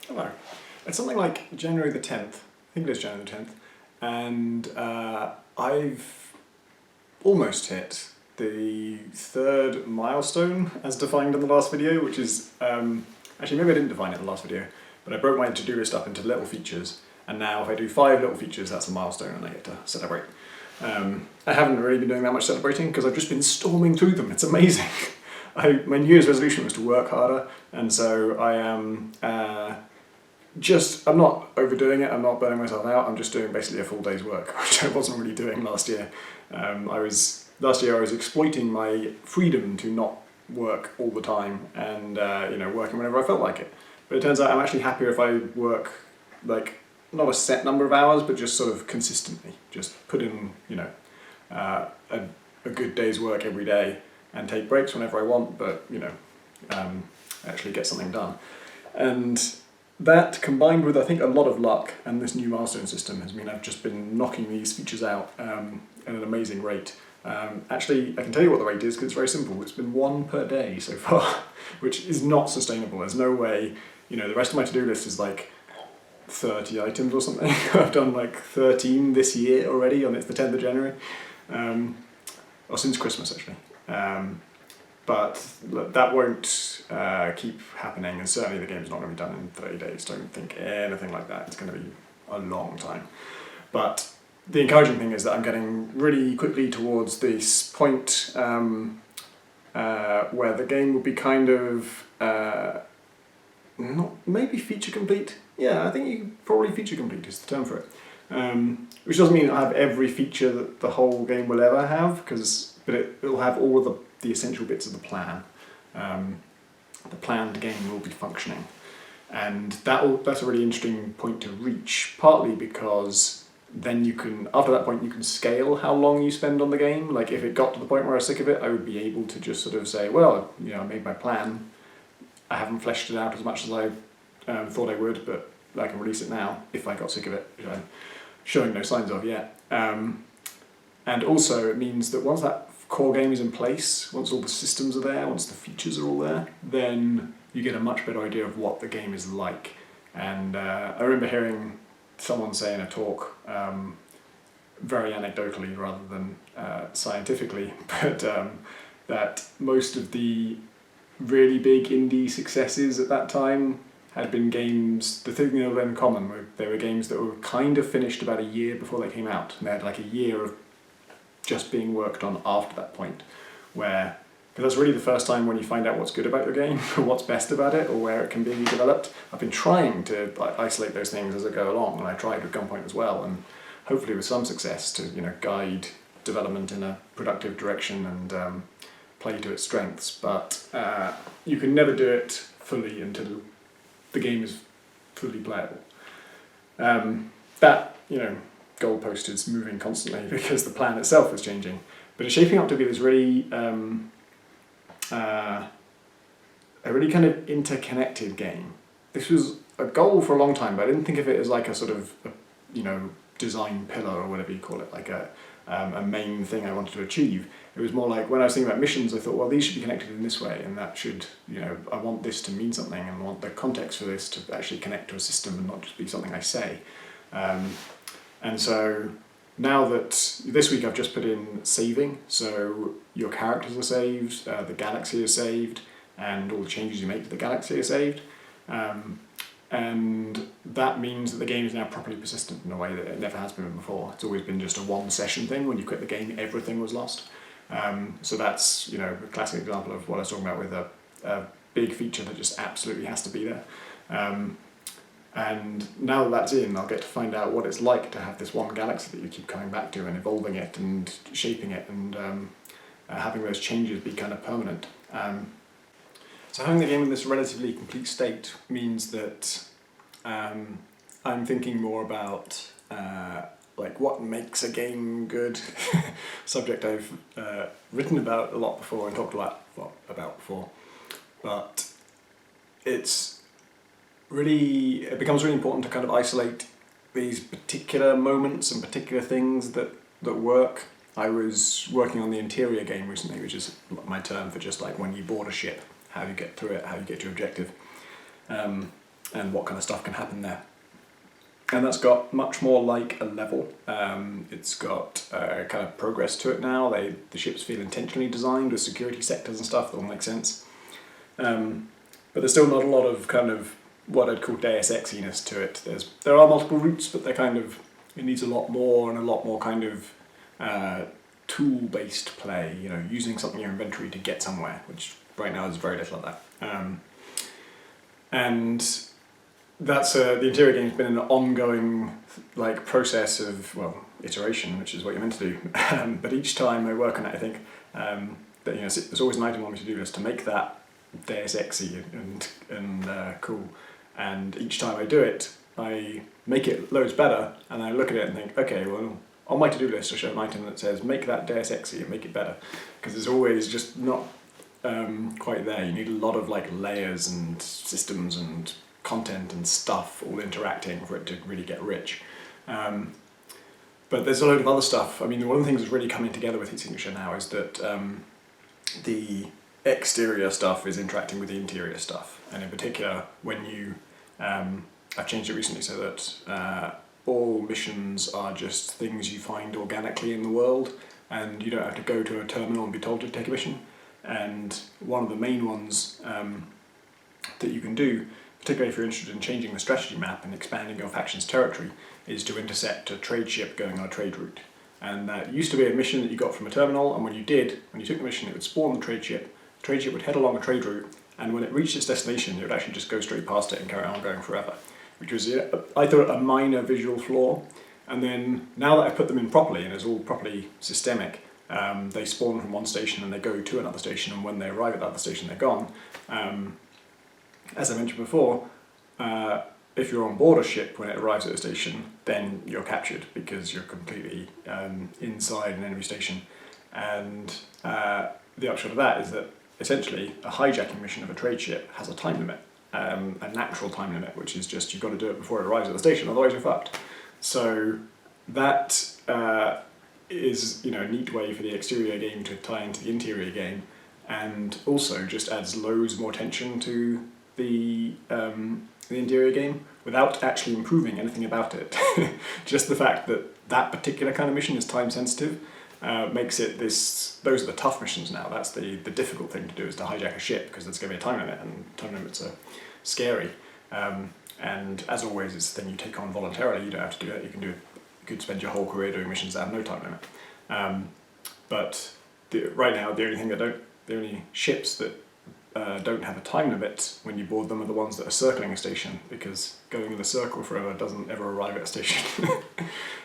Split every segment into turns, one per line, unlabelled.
Hello. It's something like January the 10th. I think it is January the 10th. And I've almost hit the third milestone as defined in the last video, which is, actually maybe I didn't define it in the last video, but I broke my to-do list up into little features, and now if I do 5 little features, that's a milestone and I get to celebrate. I haven't really been doing that much celebrating because I've just been storming through them. It's amazing. My New Year's resolution was to work harder, and so I am I'm not overdoing it, I'm not burning myself out, I'm just doing basically a full day's work, which I wasn't really doing last year. Last year I was exploiting my freedom to not work all the time and working whenever I felt like it. But it turns out I'm actually happier if I work like not a set number of hours, but just sort of consistently. Just put in a good day's work every day and take breaks whenever I want, but actually get something done. And that, combined with I think a lot of luck and this new milestone system, has mean I've just been knocking these features out at an amazing rate. Actually, I can tell you what the rate is because it's very simple. It's been 1 per day so far, which is not sustainable. There's no way, the rest of my to-do list is like 30 items or something. I've done like 13 this year already, and it's the 10th of January, or since Christmas actually. But that won't keep happening, and certainly the game's not going to be done in 30 days. Don't think anything like that. It's going to be a long time. But the encouraging thing is that I'm getting really quickly towards this point where the game will be kind of not maybe feature complete. Yeah, I think you probably feature complete is the term for it. Which doesn't mean I have every feature that the whole game will ever have, but it'll have all of the essential bits of the plan. The planned game will be functioning, and that's a really interesting point to reach. Partly because then after that point, you can scale how long you spend on the game. Like if it got to the point where I was sick of it, I would be able to just sort of say, well, I made my plan. I haven't fleshed it out as much as I thought I would, but I can release it now if I got sick of it, which I'm showing no signs of yet. And also it means that once that core game is in place, once all the systems are there, once the features are all there, then you get a much better idea of what the game is like. And I remember hearing someone say in a talk, very anecdotally rather than scientifically, but that most of the really big indie successes at that time had been games, the thing they were in common were they were games that were kind of finished about a year before they came out, and they had like a year of just being worked on after that point, because that's really the first time when you find out what's good about your game, or what's best about it, or where it can be developed. I've been trying to isolate those things as I go along, and I tried with Gunpoint as well, and hopefully with some success to guide development in a productive direction and play to its strengths. But you can never do it fully until the game is fully playable. That goalpost is moving constantly because the plan itself is changing, but it's shaping up to be this really a really kind of interconnected game. This was a goal for a long time, but I didn't think of it as like a sort of design pillar or whatever you call it, like a main thing I wanted to achieve. It was more like when I was thinking about missions, I thought, well, these should be connected in this way, and that should, I want this to mean something, and I want the context for this to actually connect to a system and not just be something I say. And so now that this week I've just put in saving, so your characters are saved, the galaxy is saved, and all the changes you make to the galaxy are saved. And that means that the game is now properly persistent in a way that it never has been before. It's always been just a one-session thing. When you quit the game, everything was lost. So that's a classic example of what I was talking about with a big feature that just absolutely has to be there. And now that that's in, I'll get to find out what it's like to have this one galaxy that you keep coming back to and evolving it and shaping it and having those changes be kind of permanent. So having the game in this relatively complete state means that I'm thinking more about what makes a game good. Subject I've written about a lot before and talked a lot about before, but it becomes really important to kind of isolate these particular moments and particular things that work. I was working on the interior game recently, which is my term for just like when you board a ship, how you get through it, how you get to your objective. and what kind of stuff can happen there. And that's got much more like a level. It's got kind of progress to it now. The ships feel intentionally designed with security sectors and stuff that all make sense. But there's still not a lot of kind of what I'd call Deus Ex-iness to it. There are multiple routes, but they're kind of, it needs a lot more and a lot more kind of tool-based play, you know, using something in your inventory to get somewhere, which right now is very little of that. And that's the interior game's been an ongoing like process of, well, iteration, which is what you're meant to do. But each time I work on it, I think that, you know, there's always an item on my to-do list to make that Deus Ex-y and cool. And each time I do it, I make it loads better, and I look at it and think, okay, well, on my to-do list I show an item that says make that Deus Ex-y and make it better, because it's always just not quite there. You need a lot of like layers and systems and content and stuff all interacting for it to really get rich. But there's a load of other stuff. I mean, one of the things that's really coming together with Heat Signature now is that the exterior stuff is interacting with the interior stuff, and in particular when you I've changed it recently so that all missions are just things you find organically in the world, and you don't have to go to a terminal and be told to take a mission. And one of the main ones that you can do, particularly if you're interested in changing the strategy map and expanding your faction's territory, is to intercept a trade ship going on a trade route. And that used to be a mission that you got from a terminal, and when you took the mission, it would spawn the trade ship would head along a trade route, and when it reached its destination, it would actually just go straight past it and carry on going forever, which was, I thought, a minor visual flaw. And then, now that I've put them in properly, and it's all properly systemic, they spawn from one station and they go to another station, and when they arrive at that other station, they're gone. As I mentioned before, if you're on board a ship when it arrives at a station, then you're captured because you're completely inside an enemy station. And the upshot of that is that essentially a hijacking mission of a trade ship has a time limit, a natural time limit, which is just you've got to do it before it arrives at the station, otherwise you're fucked. So that is, you know, a neat way for the exterior game to tie into the interior game, and also just adds loads more tension to the interior game without actually improving anything about it. Just the fact that that particular kind of mission is time sensitive makes it those are the tough missions now. That's the difficult thing to do, is to hijack a ship, because there's going to be a time limit, and time limits are scary. And as always, it's a thing you take on voluntarily. You don't have to do it. You could spend your whole career doing missions that have no time limit. But right now, the only ships that don't have a time limit when you board them are the ones that are circling a station, because going in a circle forever doesn't ever arrive at a station.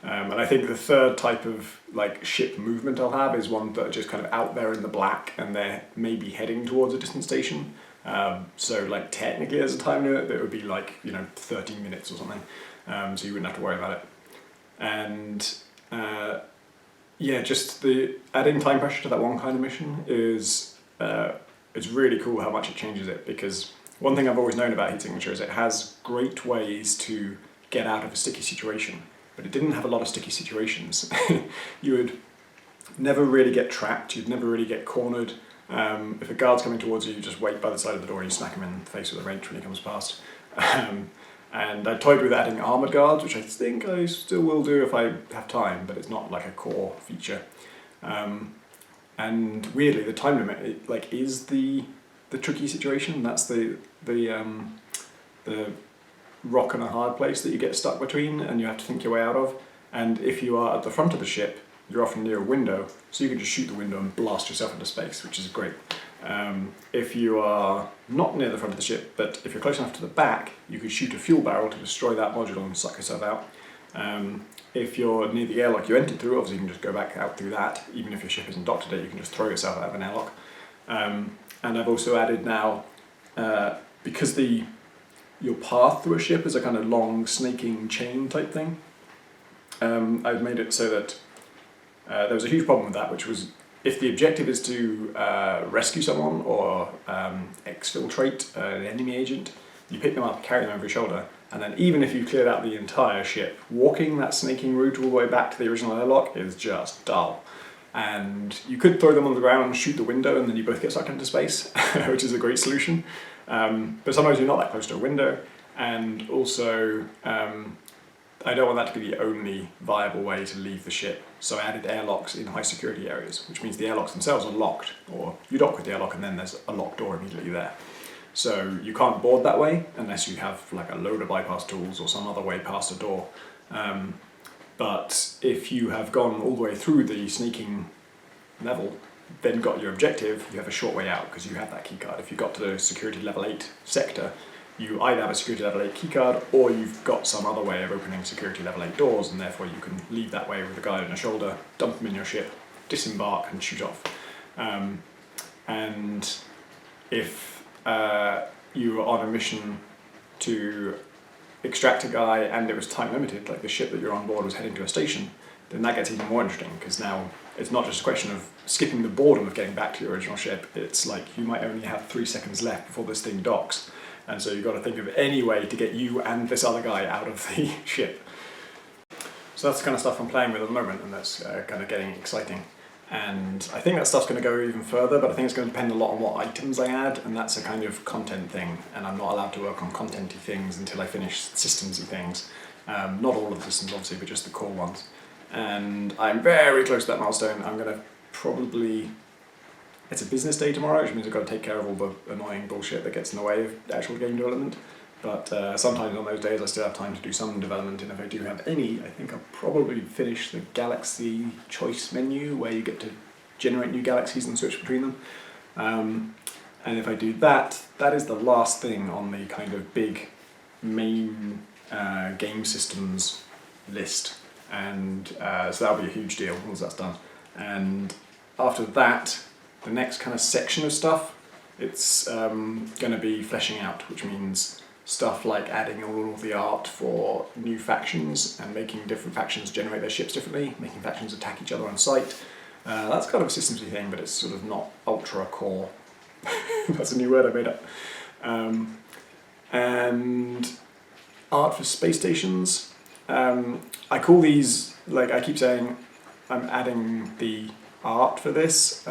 And I think the third type of like ship movement I'll have is one that are just kind of out there in the black, and they're maybe heading towards a distant station. So like technically there's a time limit, but it would be like, you know, 13 minutes or something. So you wouldn't have to worry about it. And yeah, just the adding time pressure to that one kind of mission is it's really cool how much it changes it, because one thing I've always known about Heat Signature is it has great ways to get out of a sticky situation, but it didn't have a lot of sticky situations. You would never really get trapped, you'd never really get cornered. If a guard's coming towards you, you just wait by the side of the door and you smack him in the face with a wrench when he comes past. And I toyed with adding armoured guards, which I think I still will do if I have time, but it's not like a core feature. And weirdly, the time limit is the tricky situation. That's the rock and a hard place that you get stuck between, and you have to think your way out of. And if you are at the front of the ship, you're often near a window, so you can just shoot the window and blast yourself into space, which is great. If you are not near the front of the ship, but if you're close enough to the back, you could shoot a fuel barrel to destroy that module and suck yourself out. If you're near the airlock you entered through, obviously you can just go back out through that. Even if your ship isn't docked to it, you can just throw yourself out of an airlock. And I've also added now, because your path through a ship is a kind of long snaking chain type thing, I've made it so that there was a huge problem with that, which was if the objective is to rescue someone or exfiltrate an enemy agent, you pick them up, carry them over your shoulder, and then even if you cleared out the entire ship, walking that snaking route all the way back to the original airlock is just dull. And you could throw them on the ground and shoot the window, and then you both get sucked into space, which is a great solution. But sometimes you're not that close to a window, And also, I don't want that to be the only viable way to leave the ship, so I added airlocks in high security areas, which means the airlocks themselves are locked, or you dock with the airlock and then there's a locked door immediately there. So you can't board that way unless you have like a load of bypass tools or some other way past a door. But if you have gone all the way through the sneaking level, then got your objective, you have a short way out because you have that keycard. If you got to the security level 8 sector, you either have a security level 8 keycard or you've got some other way of opening security level 8 doors, and therefore you can leave that way with a guide on your shoulder, dump them in your ship, disembark and shoot off. And if you were on a mission to extract a guy and it was time limited, like the ship that you're on board was heading to a station, then that gets even more interesting because now it's not just a question of skipping the boredom of getting back to your original ship, it's like you might only have 3 seconds left before this thing docks, and so you've got to think of any way to get you and this other guy out of the ship. So that's the kind of stuff I'm playing with at the moment, and that's kind of getting exciting. And I think that stuff's going to go even further, but I think it's going to depend a lot on what items I add, and that's a kind of content thing, and I'm not allowed to work on content-y things until I finish systems-y things. Not all of the systems, obviously, but just the core ones. And I'm very close to that milestone. I'm going to probably... It's a business day tomorrow, which means I've got to take care of all the annoying bullshit that gets in the way of actual game development. But sometimes on those days I still have time to do some development, and if I do have any, I think I'll probably finish the Galaxy choice menu where you get to generate new galaxies and switch between them. And if I do that, that is the last thing on the kind of big main game systems list. And so that'll be a huge deal once that's done. And after that, the next kind of section of stuff, it's going to be fleshing out, which means stuff like adding all of the art for new factions and making different factions generate their ships differently, making factions attack each other on sight. That's kind of a systems-y thing, but it's sort of not ultra core. That's a new word I made up. And art for space stations. I call these, like I keep saying, I'm adding the art for this.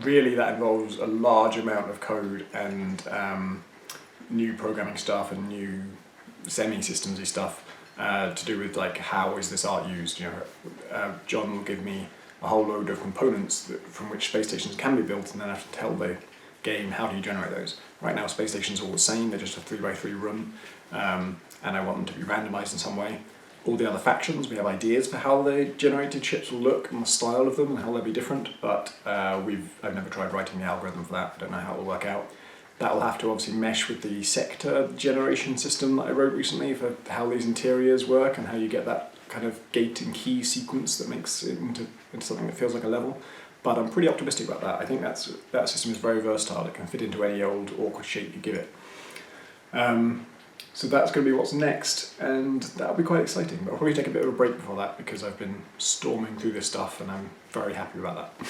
Really that involves a large amount of code and new programming stuff and new semi-systemsy stuff to do with like how is this art used. You know, John will give me a whole load of components from which space stations can be built, and then I have to tell the game how do you generate those. Right now space stations are all the same, they're just a 3x3 room, and I want them to be randomized in some way. All the other factions, we have ideas for how the generated ships will look and the style of them and how they'll be different, but I've never tried writing the algorithm for that, I don't know how it will work out. That will have to obviously mesh with the sector generation system that I wrote recently for how these interiors work and how you get that kind of gate and key sequence that makes it into something that feels like a level. But I'm pretty optimistic about that. I think that system is very versatile. It can fit into any old awkward shape you give it. So that's going to be what's next, and that'll be quite exciting. But I'll probably take a bit of a break before that because I've been storming through this stuff and I'm very happy about that.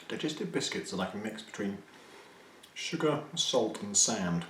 Digestive biscuits are like a mix between sugar, salt and sand.